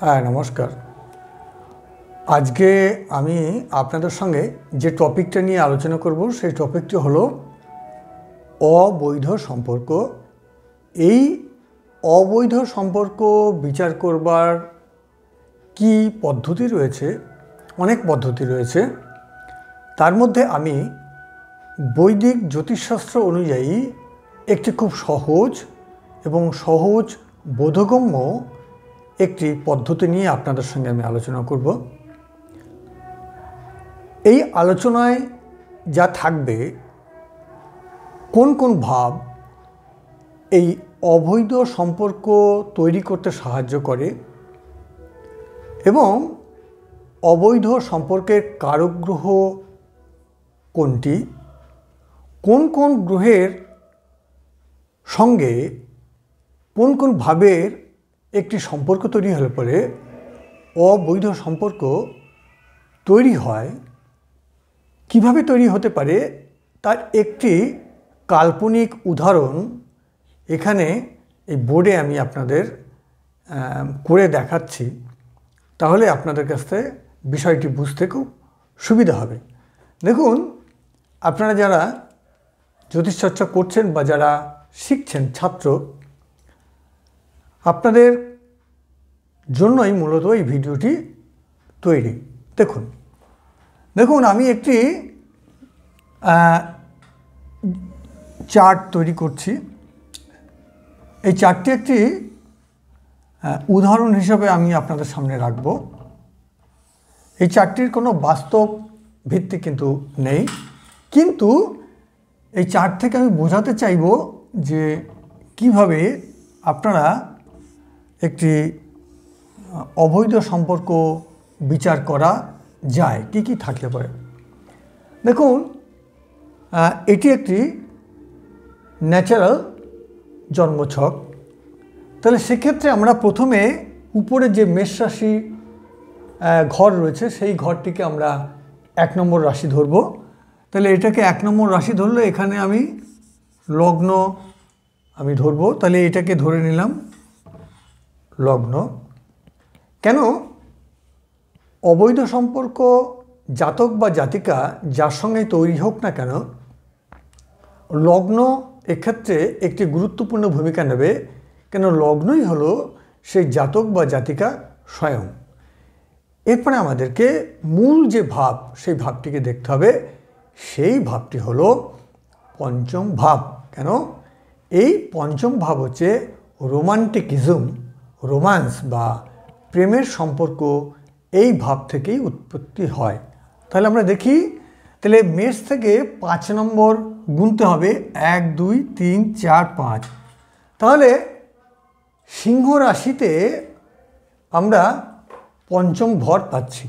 নমস্কার। আজকে আমি আপনাদের সঙ্গে যে টপিকটা নিয়ে আলোচনা করব সেই টপিকটি হলো অবৈধ সম্পর্ক। এই অবৈধ সম্পর্ক বিচার করবার কি পদ্ধতি রয়েছে? অনেক পদ্ধতি রয়েছে। তার মধ্যে আমি বৈদিক জ্যোতিষশাস্ত্র অনুযায়ী একটি খুব সহজ এবং সহজ বোধগম্য একটি পদ্ধতি নিয়ে আপনাদের সঙ্গে আমি আলোচনা করব। এই আলোচনায় যা থাকবে, কোন কোন ভাব এই অবৈধ সম্পর্ক তৈরি করতে সাহায্য করে এবং অবৈধ সম্পর্কের কারক গ্রহ কোনটি, কোন কোন গ্রহের সঙ্গে কোন কোন ভাবের একটি সম্পর্ক তৈরি হলে পরে অবৈধ সম্পর্ক তৈরি হয়, কিভাবে তৈরি হতে পারে তার একটি কাল্পনিক উদাহরণ এখানে এই বোর্ডে আমি আপনাদের করে দেখাচ্ছি। তাহলে আপনাদের কাছ থেকে বিষয়টি বুঝতে খুব সুবিধা হবে। দেখুন, আপনারা যারা জ্যোতিষচর্চা করছেন বা যারা শিখছেন ছাত্র, আপনাদের জন্যই মূলত এই ভিডিওটি তৈরি। দেখুন আমি একটি চার্ট তৈরি করছি। এই চার্টটি একটি উদাহরণ হিসেবে আমি আপনাদের সামনে রাখব। এই চার্টটির কোনো বাস্তব ভিত্তি কিন্তু নেই, কিন্তু এই চার্ট থেকে আমি বোঝাতে চাইব যে কিভাবে আপনারা একটি অবৈধ সম্পর্ক বিচার করা যায়, কি কি থাকলে পরে। দেখুন, এটি একটি ন্যাচারাল জন্মছক। তাহলে সেক্ষেত্রে আমরা প্রথমে উপরে যে মেষ রাশি ঘর রয়েছে সেই ঘরটিকে আমরা 1 নম্বর রাশি ধরব। তাহলে এটাকে 1 নম্বর রাশি ধরলে এখানে আমি লগ্ন আমি ধরব। তাহলে এটাকে ধরে নিলাম লগ্ন। কেন? অবৈধ সম্পর্ক জাতক বা জাতিকা যার সঙ্গে তৈরি হোক না কেন, লগ্ন এক্ষেত্রে একটি গুরুত্বপূর্ণ ভূমিকা নেবে। কেন? লগ্নই হলো সেই জাতক বা জাতিকা স্বয়ং। এরপরে আমাদেরকে মূল যে ভাব, সেই ভাবটিকে দেখতে হবে। সেই ভাবটি হলো পঞ্চম ভাব। কেন? এই পঞ্চম ভাব হচ্ছে রোমান্টিকিজম, রোম্যান্স বা প্রেমের সম্পর্ক। এই ভাব থেকেই উৎপত্তি হয়। তাহলে আমরা দেখি, তাহলে মেষ থেকে 5 নম্বর গুনতে হবে, 1 2 3 4 5। তাহলে সিংহ রাশিতে আমরা পঞ্চম ঘর পাচ্ছি।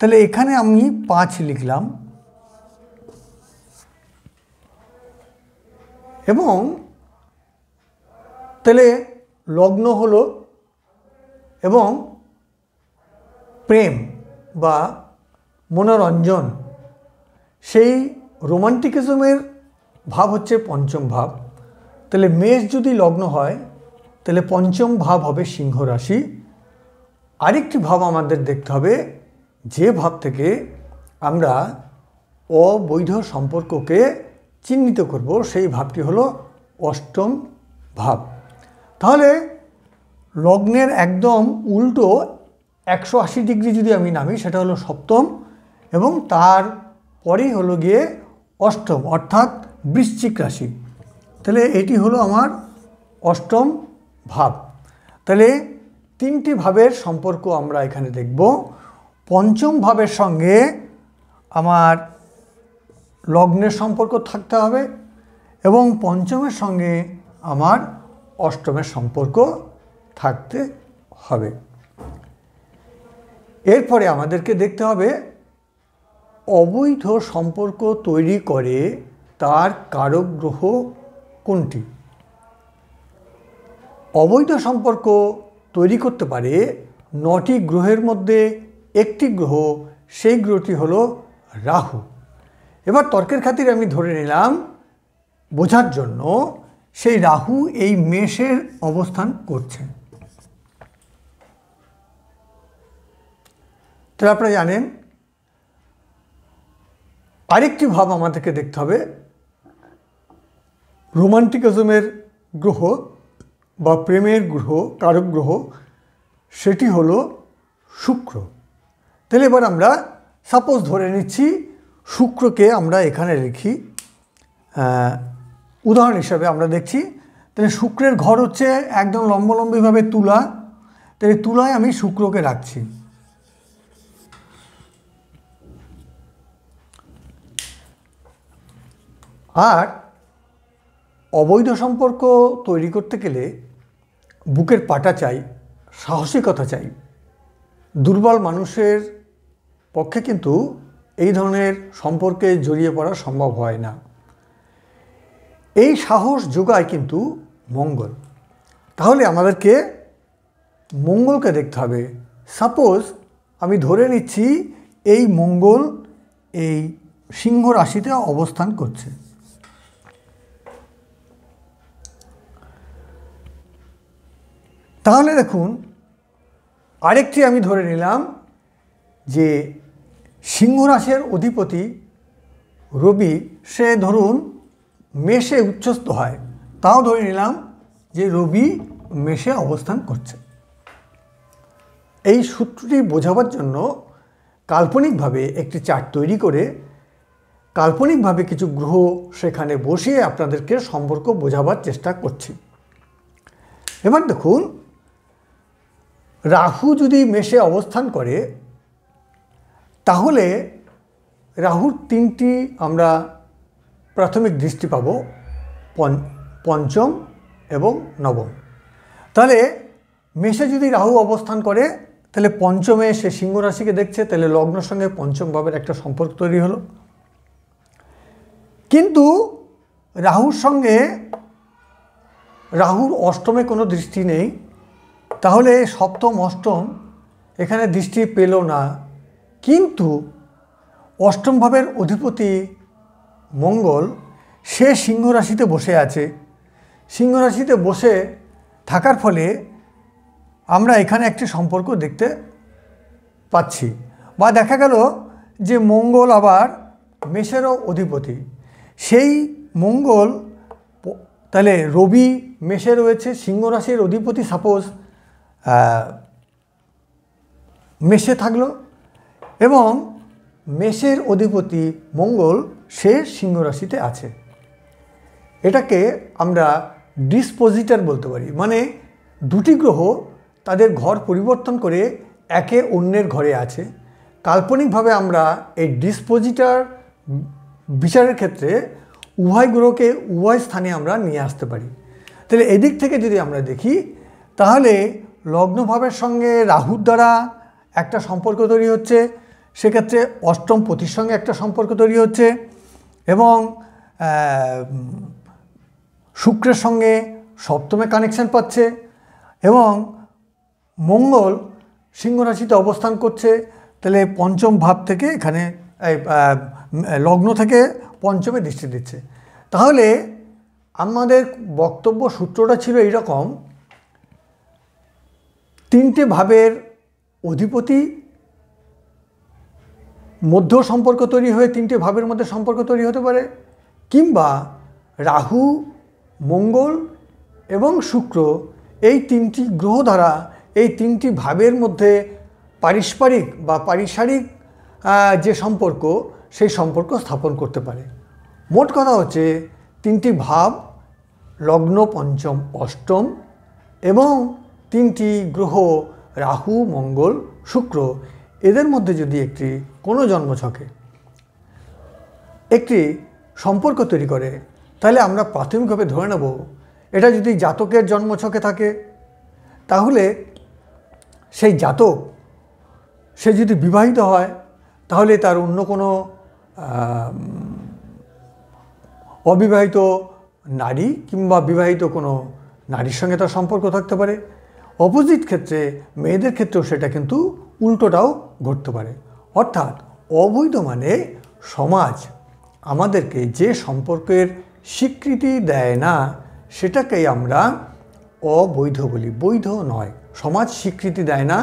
তাহলে এখানে আমি 5 লিখলাম এবং তাহলে লগ্ন হলো এবং প্রেম বা মনোরঞ্জন, সেই রোমান্টিকিজমের ভাব হচ্ছে পঞ্চম ভাব। তাহলে মেষ যদি লগ্ন হয় তাহলে পঞ্চম ভাব হবে সিংহ রাশি। আরেকটি ভাব আমাদের দেখতে হবে, যে ভাব থেকে আমরা অবৈধ সম্পর্ককে চিহ্নিত করব, সেই ভাবটি হলো অষ্টম ভাব। তাহলে লগ্নের একদম উল্টো 180 ডিগ্রি যদি আমি নামি, সেটা হলো সপ্তম, এবং তার পরেই হলো গিয়ে অষ্টম, অর্থাৎ বৃশ্চিক রাশি। তাহলে এটি হলো আমার অষ্টম ভাব। তাহলে 3টি ভাবের সম্পর্ক আমরা এখানে দেখব। পঞ্চম ভাবের সঙ্গে আমার লগ্নের সম্পর্ক থাকতে হবে এবং পঞ্চমের সঙ্গে আমার অষ্টমের সম্পর্ক থাকতে হবে। এরপরে আমাদেরকে দেখতে হবে অবৈধ সম্পর্ক তৈরি করে তার কারক গ্রহ কোনটি। অবৈধ সম্পর্ক তৈরি করতে পারে 9টি গ্রহের মধ্যে একটি গ্রহ, সেই গ্রহটি হলো রাহু। এবার তর্কের খাতিরে আমি ধরে নিলাম বোঝার জন্য সেই রাহু এই মেষের অবস্থান করছে। তাহলে আপনারা জানেন আরেকটি ভাব আমাদেরকে দেখতে হবে, রোমান্টিকিজমের গ্রহ বা প্রেমের গ্রহ, কারক গ্রহ, সেটি হলো শুক্র। তাহলে এবার আমরা সাপোজ ধরে নিচ্ছি শুক্রকে আমরা এখানে লিখি, উদাহরণ হিসাবে আমরা দেখছি। তাহলে শুক্রের ঘর হচ্ছে একদম লম্বলম্বিভাবে তুলা, তাহলে তুলায় আমি শুক্রকে রাখছি। আর অবৈধ সম্পর্ক তৈরি করতে গেলে বুকের পাটা চাই, সাহসিকতা চাই। দুর্বল মানুষের পক্ষে কিন্তু এই ধরনের সম্পর্কে জড়িয়ে পড়া সম্ভব হয় না। এই সাহস যোগায় কিন্তু মঙ্গল। তাহলে আমাদেরকে মঙ্গলকে দেখতে হবে। সাপোজ আমি ধরে নিচ্ছি এই মঙ্গল এই সিংহ রাশিতে অবস্থান করছে। তাহলে দেখুন আরেকটি আমি ধরে নিলাম যে সিংহ রাশির অধিপতি রবি, সে ধরুন মেষে উচ্চস্থ হয়, তাও ধরে নিলাম যে রবি মেষে অবস্থান করছে। এই সূত্রটি বোঝাবার জন্য কাল্পনিকভাবে একটি চার্ট তৈরি করে কাল্পনিকভাবে কিছু গ্রহ সেখানে বসিয়ে আপনাদেরকে সম্পর্ক বোঝাবার চেষ্টা করছি। এবার দেখুন রাহু যদি মেষে অবস্থান করে, তাহলে রাহুর তিনটি আমরা প্রাথমিক দৃষ্টি পাব, পঞ্চম এবং নবম। তাহলে মেষে যদি রাহু অবস্থান করে, তাহলে পঞ্চমে সে সিংহ রাশিকে দেখছে, তাহলে লগ্নের সঙ্গে পঞ্চম ভাবের একটা সম্পর্ক তৈরি হলো। কিন্তু রাহুর সঙ্গে রাহুর অষ্টমে কোনো দৃষ্টি নেই, তাহলে সপ্তম অষ্টম এখানে দৃষ্টি পেল না। কিন্তু অষ্টম ভাবের অধিপতি মঙ্গল সে সিংহ রাশিতে বসে আছে। সিংহ রাশিতে বসে থাকার ফলে আমরা এখানে একটি সম্পর্ক দেখতে পাচ্ছি। বা দেখা গেল যে মঙ্গল আবার মেষেরও অধিপতি, সেই মঙ্গল তাহলে রবি মেষে রয়েছে, সিংহ রাশির অধিপতি সাপোজ মেষে থাকলো এবং মেষের অধিপতি মঙ্গল সে সিংহ রাশিতে আছে। এটাকে আমরা ডিসপোজিটার বলতে পারি, মানে দুটি গ্রহ তাদের ঘর পরিবর্তন করে একে অন্যের ঘরে আছে। কাল্পনিকভাবে আমরা এই ডিসপোজিটার বিচারের ক্ষেত্রে উভয় গ্রহকে উভয় স্থানে আমরা নিয়ে আসতে পারি। তাহলে এদিক থেকে যদি আমরা দেখি, তাহলে লগ্নভাবের সঙ্গে রাহুর দ্বারা একটা সম্পর্ক তৈরি হচ্ছে, সেক্ষেত্রে অষ্টম পতির সঙ্গে একটা সম্পর্ক তৈরি হচ্ছে এবং শুক্রের সঙ্গে সপ্তমে কানেকশান পাচ্ছে এবং মঙ্গল সিংহ রাশিতে অবস্থান করছে। তাহলে পঞ্চম ভাব থেকে এখানে লগ্ন থেকে পঞ্চমে দৃষ্টি দিচ্ছে। তাহলে আমাদের বক্তব্য সূত্রটা ছিল এইরকম, তিনটে ভাবের অধিপতি মধ্য সম্পর্ক তৈরি হয়ে তিনটে ভাবের মধ্যে সম্পর্ক তৈরি হতে পারে, কিংবা রাহু, মঙ্গল এবং শুক্র এই তিনটি গ্রহ দ্বারা এই তিনটি ভাবের মধ্যে পারস্পরিক বা পারিসারিক যে সম্পর্ক, সেই সম্পর্ক স্থাপন করতে পারে। মোট কথা হচ্ছে তিনটি ভাব লগ্ন, পঞ্চম, অষ্টম এবং তিনটি গ্রহ রাহু, মঙ্গল, শুক্র, এদের মধ্যে যদি একটি কোনো জন্মছকে একটি সম্পর্ক তৈরি করে, তাহলে আমরা প্রাথমিকভাবে ধরে নেব এটা যদি জাতকের জন্মছকে থাকে, তাহলে সেই জাতক সে যদি বিবাহিত হয়, তাহলে তার অন্য কোনো অবিবাহিত নারী কিংবা বিবাহিত কোনো নারীর সঙ্গে তার সম্পর্ক থাকতে পারে। অপোজিট ক্ষেত্রে মেয়েদের ক্ষেত্রেও সেটা কিন্তু উল্টোটাও ঘটতে পারে। অর্থাৎ অবৈধ মানে সমাজ আমাদেরকে যে সম্পর্কের স্বীকৃতি দেয় না, সেটাকেই আমরা অবৈধ বলি, বৈধ নয়। সমাজ স্বীকৃতি দেয় না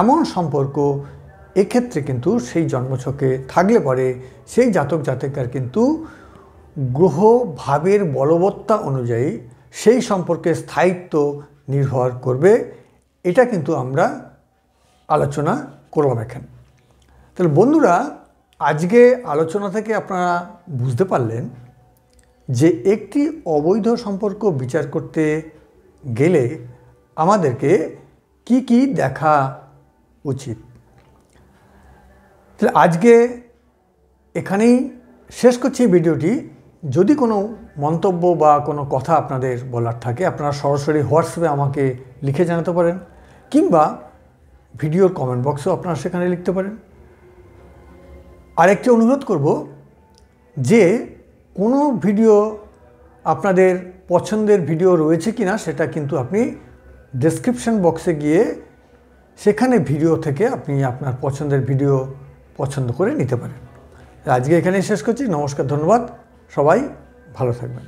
এমন সম্পর্ক, এক্ষেত্রে কিন্তু সেই জন্মছকে থাকলে পরে সেই জাতক জাতিকার কিন্তু গ্রহ ভাবের বলবত্তা অনুযায়ী সেই সম্পর্কে স্থায়িত্ব নির্ভর করবে। এটা কিন্তু আমরা আলোচনা করলাম এখানে। তাহলে বন্ধুরা, আজকে আলোচনা থেকে আপনারা বুঝতে পারলেন যে একটি অবৈধ সম্পর্ক বিচার করতে গেলে আমাদেরকে কি কি দেখা উচিত। তাহলে আজকে এখানেই শেষ করছি ভিডিওটি। যদি কোনো মন্তব্য বা কোনো কথা আপনাদের বলার থাকে আপনারা সরাসরি হোয়াটসঅ্যাপে আমাকে লিখে জানাতে পারেন, কিংবা ভিডিওর কমেন্ট বক্সেও আপনারা সেখানে লিখতে পারেন। আরেকটি অনুরোধ করব যে কোনো ভিডিও আপনাদের পছন্দের ভিডিও রয়েছে কিনা সেটা কিন্তু আপনি ডেসক্রিপশন বক্সে গিয়ে সেখানে ভিডিও থেকে আপনি আপনার পছন্দের ভিডিও পছন্দ করে নিতে পারেন। আজকে এখানেই শেষ করছি। নমস্কার, ধন্যবাদ, সবাই ভালো থাকবেন।